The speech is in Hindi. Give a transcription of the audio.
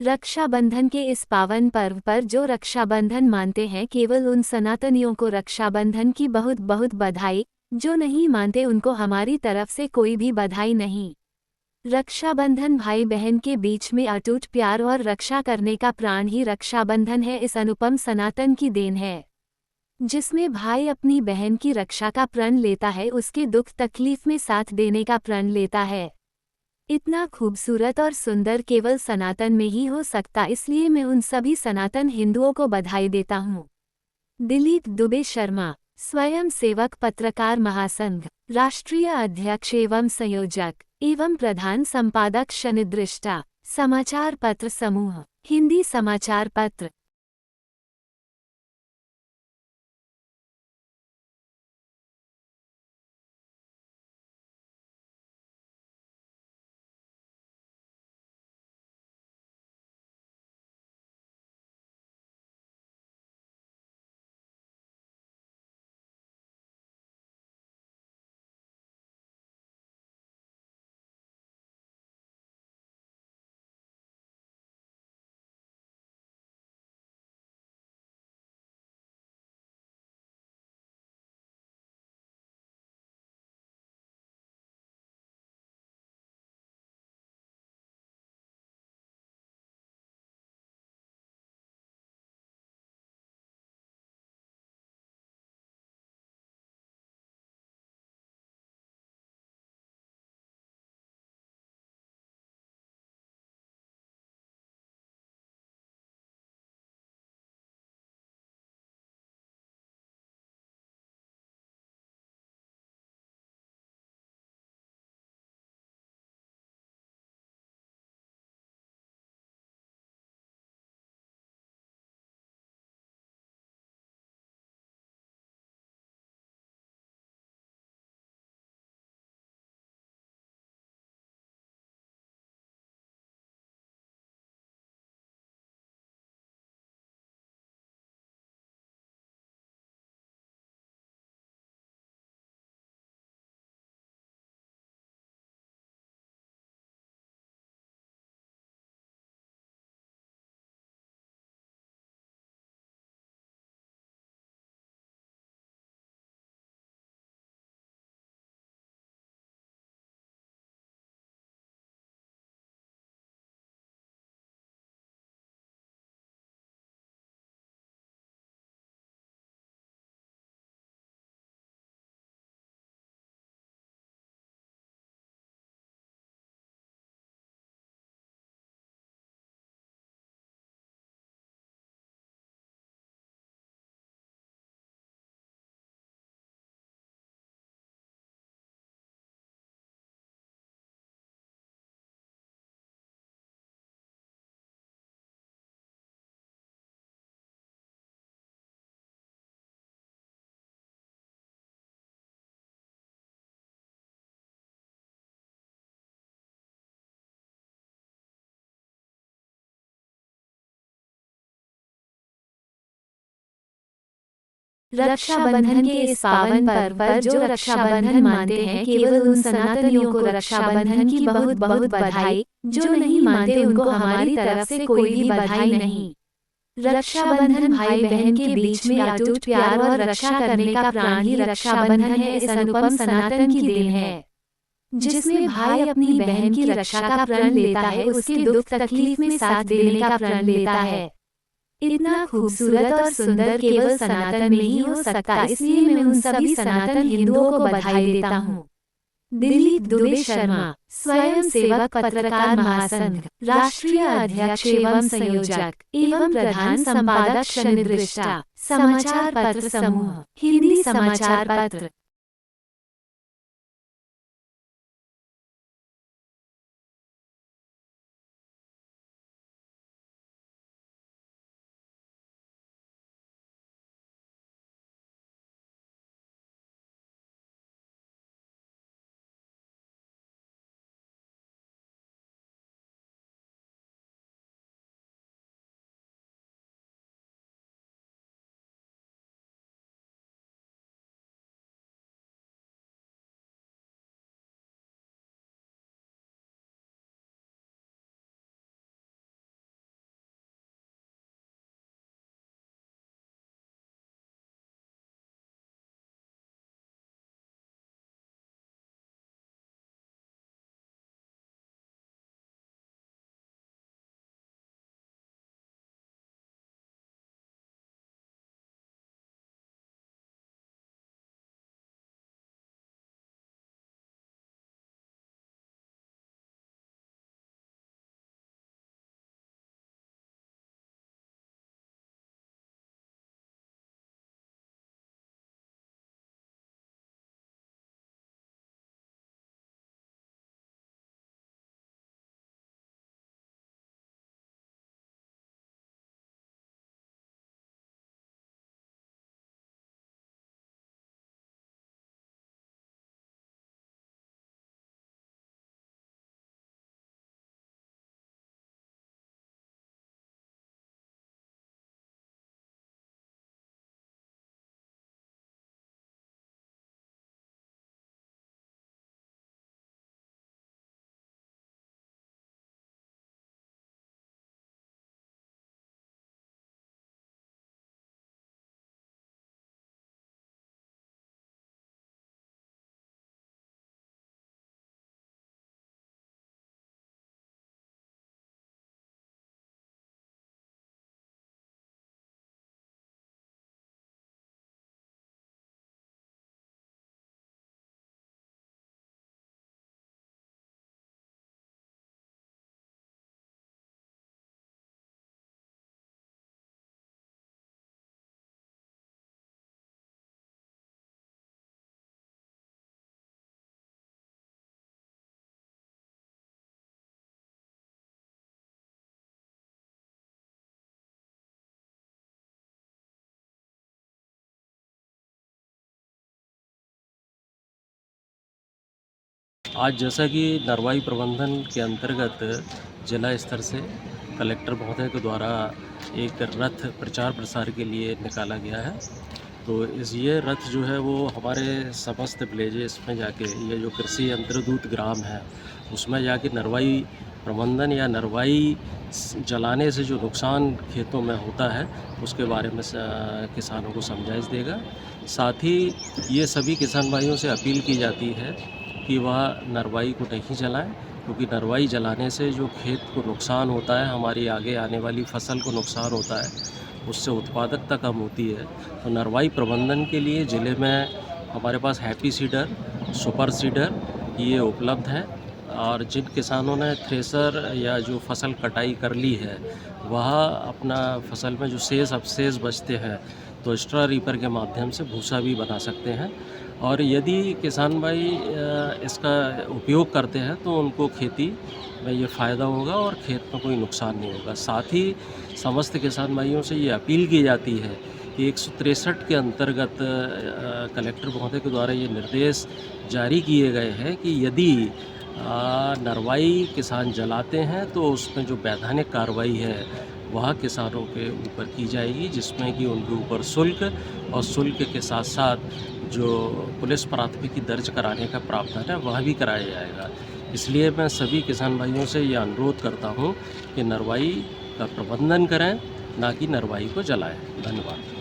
रक्षाबंधन के इस पावन पर्व पर जो रक्षाबंधन मानते हैं केवल उन सनातनियों को रक्षाबंधन की बहुत बहुत बधाई। जो नहीं मानते उनको हमारी तरफ से कोई भी बधाई नहीं। रक्षाबंधन भाई बहन के बीच में अटूट प्यार और रक्षा करने का प्राण ही रक्षाबंधन है। इस अनुपम सनातन की देन है जिसमें भाई अपनी बहन की रक्षा का प्रण लेता है, उसके दुख तकलीफ में साथ देने का प्रण लेता है। इतना खूबसूरत और सुंदर केवल सनातन में ही हो सकता, इसलिए मैं उन सभी सनातन हिंदुओं को बधाई देता हूँ। दिलीप दुबे शर्मा, स्वयं सेवक पत्रकार महासंघ, राष्ट्रीय अध्यक्ष एवं संयोजक एवं प्रधान संपादक शनिदृष्टा समाचार पत्र समूह, हिंदी समाचार पत्र। रक्षाबंधन के इस पावन पर्व पर जो रक्षाबंधन मानते हैं केवल उन सनातनियों को रक्षाबंधन की बहुत बहुत बधाई। जो नहीं मानते उनको हमारी तरफ से कोई भी बधाई नहीं। रक्षाबंधन भाई बहन के बीच में अटूट प्यार और रक्षा करने का प्राण ही रक्षाबंधन है। इस अनुपम सनातन की देन है जिसमें भाई अपनी बहन की रक्षा का प्रण लेता है, उसके दुख तकलीफ में साथ देने का प्रण लेता है। इतना खूबसूरत और सुंदर केवल सनातन में ही हो सकता, इसलिए मैं उन सभी सनातन हिंदुओं को बधाई देता हूँ। दिलीप दुबे शर्मा, स्वयं सेवक पत्रकार महासंघ, राष्ट्रीय अध्यक्ष एवं संयोजक एवं प्रधान संपादक शनिदृष्टा समाचार पत्र समूह, हिंदी समाचार पत्र। आज जैसा कि नरवाई प्रबंधन के अंतर्गत जिला स्तर से कलेक्टर महोदय के द्वारा एक रथ प्रचार प्रसार के लिए निकाला गया है। तो ये रथ जो है वो हमारे समस्त विलेजेस में जाके, ये जो कृषि यंत्रदूत ग्राम है उसमें जाके नरवाई प्रबंधन या नरवाई जलाने से जो नुकसान खेतों में होता है उसके बारे में किसानों को समझाइश देगा। साथ ही ये सभी किसान भाइयों से अपील की जाती है कि वह नरवाई को नहीं जलाएं, क्योंकि नरवाई जलाने से जो खेत को नुकसान होता है, हमारी आगे आने वाली फसल को नुकसान होता है, उससे उत्पादकता कम होती है। तो नरवाई प्रबंधन के लिए ज़िले में हमारे पास हैप्पी सीडर, सुपर सीडर ये उपलब्ध है। और जिन किसानों ने थ्रेसर या जो फसल कटाई कर ली है, वह अपना फसल में जो अवशेष बचते हैं तो स्ट्रा रीपर के माध्यम से भूसा भी बना सकते हैं। और यदि किसान भाई इसका उपयोग करते हैं तो उनको खेती में ये फ़ायदा होगा और खेत में कोई नुकसान नहीं होगा। साथ ही समस्त किसान भाइयों से ये अपील की जाती है कि 163 के अंतर्गत कलेक्टर महोदय के द्वारा ये निर्देश जारी किए गए हैं कि यदि नरवाई किसान जलाते हैं तो उसमें जो वैधानिक कार्रवाई है वह किसानों के ऊपर की जाएगी, जिसमें कि उनके ऊपर शुल्क और शुल्क के साथ साथ जो पुलिस प्राथमिकी दर्ज कराने का प्रावधान है वह भी कराया जाएगा। इसलिए मैं सभी किसान भाइयों से ये अनुरोध करता हूँ कि नरवाई का प्रबंधन करें, ना कि नरवाई को जलाएं। धन्यवाद।